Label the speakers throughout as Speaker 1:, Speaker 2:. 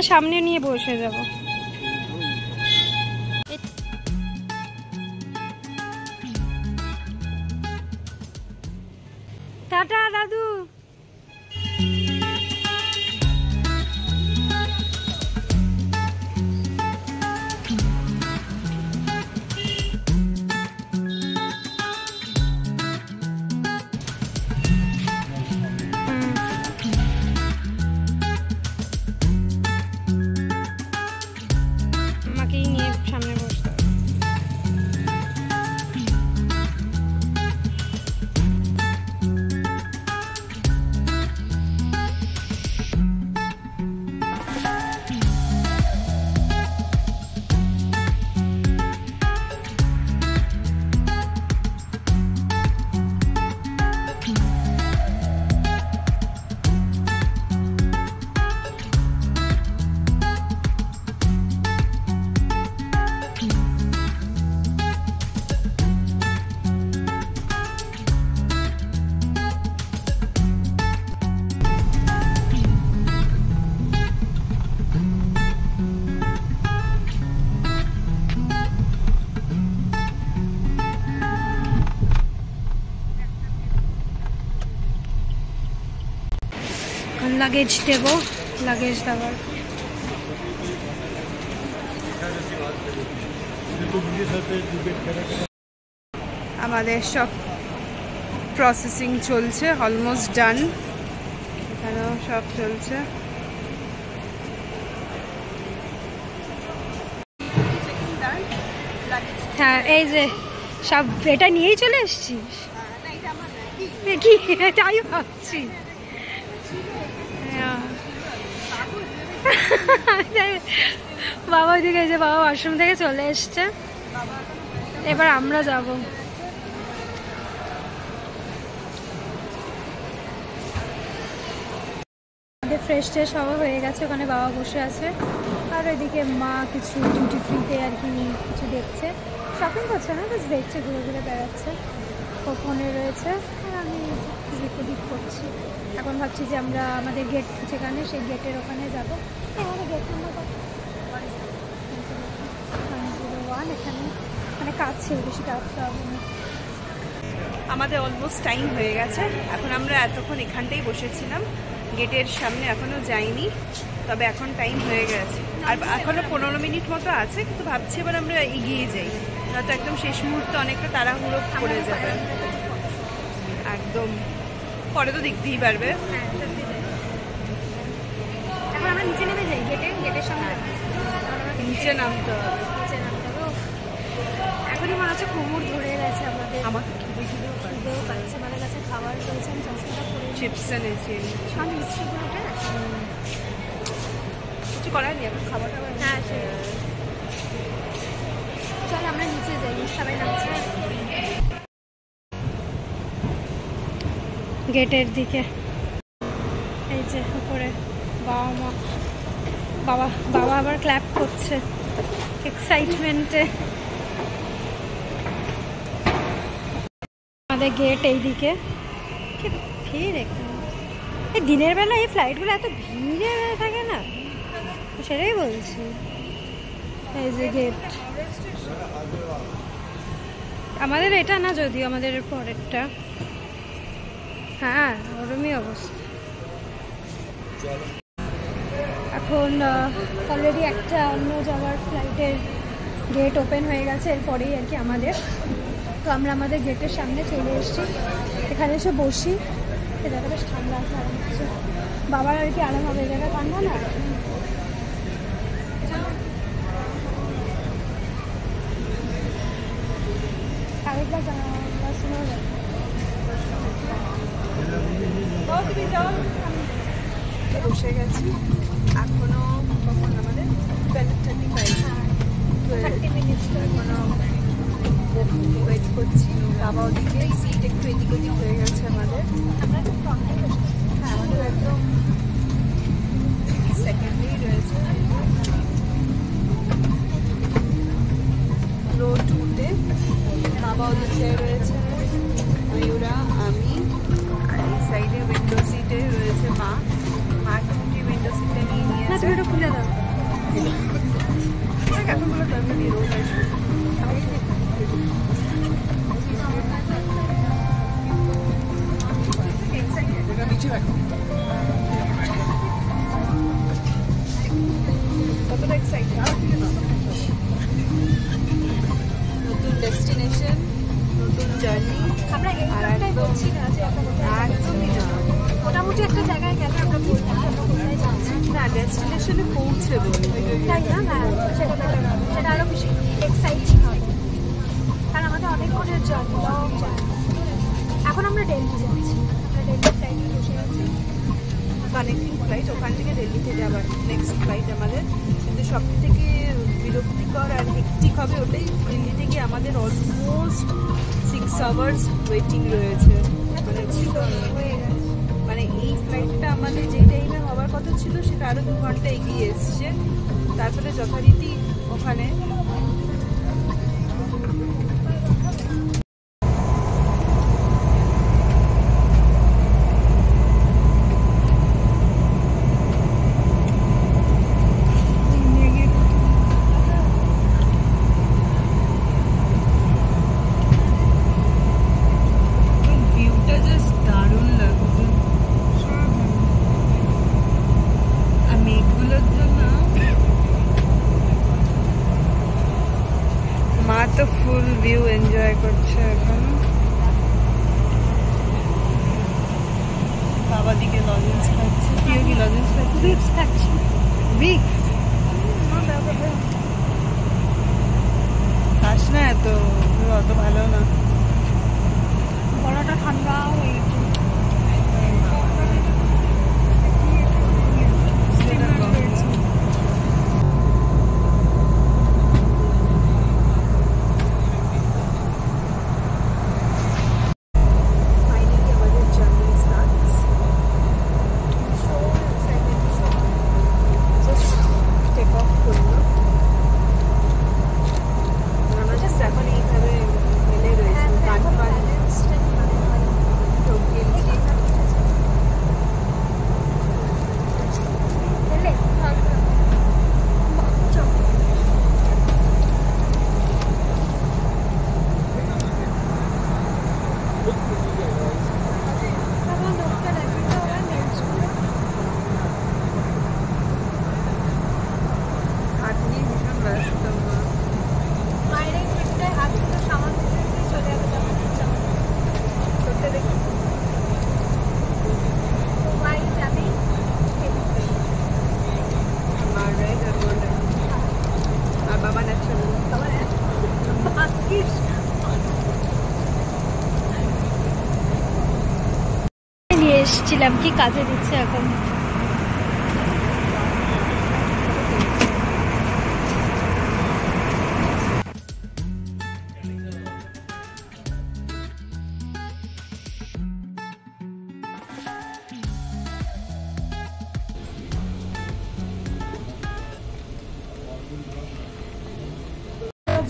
Speaker 1: আচ্ছা সামনে নিয়ে বসে যাব। টাটা দাদু। আমাকেই নিয়ে সামনে বসতে হবে। লাগেজ দেব, লাগেজ দেওয়ার আমাদের সব প্রসেসিং চলছে, অলমোস্ট ডান। এখানেও সব চলছে। হ্যাঁ এই যে সব এটা নিয়েই চলে এসছিস কি? এটাই ভাবছি। বাবা ওইদিকে যে বাবা ওয়াশরুম থেকে চলে এসছে, এবার আমরা যাব। ফ্রেশ ট্রেশ হওয়া হয়ে গেছে, ওখানে বাবা বসে আছে, আর ওইদিকে মা কিছু ডিউটি ফ্রিতে আর কি কিছু দেখছে, শপিং করছে না, বেশ দেখছে, ঘুরে ঘুরে বেড়াচ্ছে, ও ফোনে রয়েছে, আর আমি দিক ওদিক করছি। এখন ভাবছি যে আমরা আমাদের গেট যেখানে, সেই গেটের ওখানে যাবো। আমাদের গেট নাম্বার 101, এখানে মানে কাজ ছিল, বেশি কাজটা হবে না। আমাদের অলমোস্ট টাইম হয়ে গেছে। এখন আমরা এতক্ষণ এখানটাই বসেছিলাম গেটের সামনে, এখনও যাইনি, তবে এখন টাইম হয়ে গেছে, আর এখনও 15 মিনিট মতো আছে, কিন্তু ভাবছি এবার আমরা এগিয়ে যাই, নয়তো একদম শেষ মুহূর্তে অনেকটা তাড়াহুড়ো পড়ে যাবে। একদম পরে তো দেখতেই পারবে। এখন আমরা নিচে নেমে যাই, গেটের সামনে নিচে নামতে হবে। এখনই মনে হচ্ছে কোমর ধরে গেছে আমাদের। আমাকে খিদেও পাচ্ছে, আমাদের কাছে খাবার রয়েছে, আমি চশমাটা পরে চিপস এনেছি, সব মিষ্টিগুলো কিছু করার নেই, এখন খাবার টাবার। হ্যাঁ চল আমরা নিচে যাই, সবাই নামছে গেটের দিকে। এই যে উপরে বাবা আবার ক্ল্যাপ করছে এক্সাইটমেন্টে। আমাদের গেট এইদিকে, কি ভিড় এখানে। এই দিনের বেলা এই ফ্লাইটগুলো এত ভিড়ে থাকে না, সেটাই বলছি। এই যে গেট আমাদের, এটা না যদিও আমাদের পরেরটা। হ্যাঁ ওরমই অবস্থা। এখন অলরেডি একটা অন্য যাওয়ার ফ্লাইটের গেট ওপেন হয়ে গেছে, এরপরেই আর কি আমাদের। তো আমরা আমাদের গেটের সামনে চলে এসেছি, এখানে এসে বসি। এ জায়গা বেশ ঠান্ডা আছে, আরাম হচ্ছে, বাবার আর কি আরাম হবে। জায়গা ঠান্ডা না, আরেকবার শোনা যায়। বসে গেছি, এখনো কখন আমাদের 12:35 মিনিট, এখনো ওয়েট করছি। বাবা ওদিকে সিট একটু এদিক ওদিক হয়ে গেছে আমাদের। হ্যাঁ আমাদের একদম সেকেন্ডেই রয়েছে, রো 2-তে। বাবা ওদিকে রয়েছে, ময়ূরা, আমি, আর এই সাইডে উইন্ডো সিটে রয়েছে মা। উইন্ডো সিটটা নিয়ে নিয়েছে। খুলে দাও। এতগুলো তরকারি রোজ আসবে। কতটা এক্সাইটেড, নতুন ডেস্টিনেশন, নতুন জার্নি।
Speaker 2: আমরা একটাই বলছি না যে মোটামুটি একটা জায়গায় গেলে আমরা বলতাম আমরা কোথায় যাচ্ছি
Speaker 1: না, ডেস্টিনেশনে পৌঁছে বলি,
Speaker 2: তাই না? সেটা আরো বেশি এক্সাইটিং হবে, কারণ আমাদের অনেক করে জার্নি, লং জার্নি। এখন আমরা দিল্লি যাচ্ছি, আমরা দিল্লি ফ্লাইটে বসে আছি,
Speaker 1: কানেক্টিং ফ্লাইট, ওখান থেকে দিল্লিতে যাবার নেক্সট ফ্লাইট আমাদের। কিন্তু সব থেকে বিরক্তিকর আর হেক্টিক হবে ওটাই, দিল্লি থেকে আমাদের অলমোস্ট 6 আওয়ার্স ওয়েটিং রয়েছে। মানে এই ফ্লাইটটা আমাদের যে টাইমে হওয়ার কথা ছিল সেটা আরও 2 ঘন্টা এগিয়ে এসছে। তারপরে যথারীতি ওখানে ফুল ভিউ এনজয় করছে এখন। বাবা দিকে লজেন্স খাচ্ছে, তুইও কি লজেন্স খাচ্ছি? ভিক্স খাস না, এত অত ভালো না,
Speaker 2: গলাটা ঠান্ডা হয়ে গেছে। এসেছিলাম কি কাজে দিচ্ছে এখন।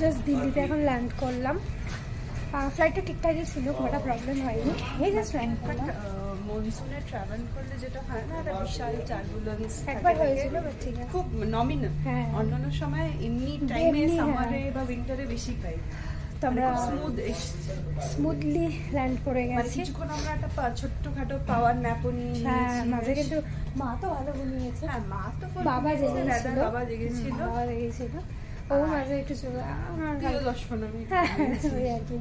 Speaker 2: জাস্ট দিল্লিতে এখন ল্যান্ড করলাম। ফ্লাইটটা ঠিকঠাকই ছিল, কোনো প্রবলেম হয়নি। এই জাস্ট ল্যান্ড করলাম।
Speaker 1: মনসুনে ট্রাভেল করলে যেটা হয় না, একটা বিশাল টার্বুলেন্স
Speaker 2: একবার হয়েছিল, বাট ঠিক আছে,
Speaker 1: খুব নমিনাল।
Speaker 2: হ্যাঁ,
Speaker 1: অন্যান্য সময় এমনি টাইমে সামারে বা উইন্টারে বেশি পাই।
Speaker 2: তো আমরা
Speaker 1: স্মুথলি
Speaker 2: ল্যান্ড করে গেছি।
Speaker 1: কিছুক্ষণ আমরা একটা ছোট্টখাটো পাওয়ার ন্যাপও নিয়ে নিয়েছি।
Speaker 2: মাঝে কিন্তু মা তো ভালো ঘুমিয়েছে।
Speaker 1: হ্যাঁ, মা তো
Speaker 2: বাবা জেগেছিল,
Speaker 1: বাবা জেগেছিল,
Speaker 2: ও মাঝে একটু চলে
Speaker 1: 10-15 মিনিট আর কি।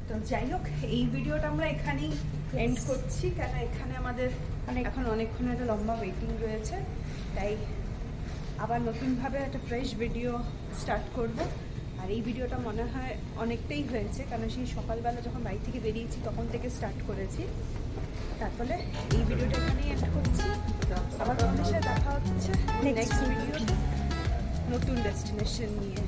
Speaker 1: তো যাই হোক, এই ভিডিওটা আমরা এখানেই এন্ড করছি, কেন এখানে আমাদের এখন অনেকক্ষণ একটা লম্বা ওয়েটিং রয়েছে। তাই আবার নতুনভাবে একটা ফ্রেশ ভিডিও স্টার্ট করব। আর এই ভিডিওটা মনে হয় অনেকটাই হয়েছে, কারণ সেই সকালবেলা যখন বাড়ি থেকে বেরিয়েছি তখন থেকে স্টার্ট করেছি। তারপরে এই ভিডিওটা এখানেই এন্ড করছি। আবার তোমাদের সাথে দেখা হচ্ছে নেক্সট ভিডিওতে নতুন ডেস্টিনেশন নিয়ে।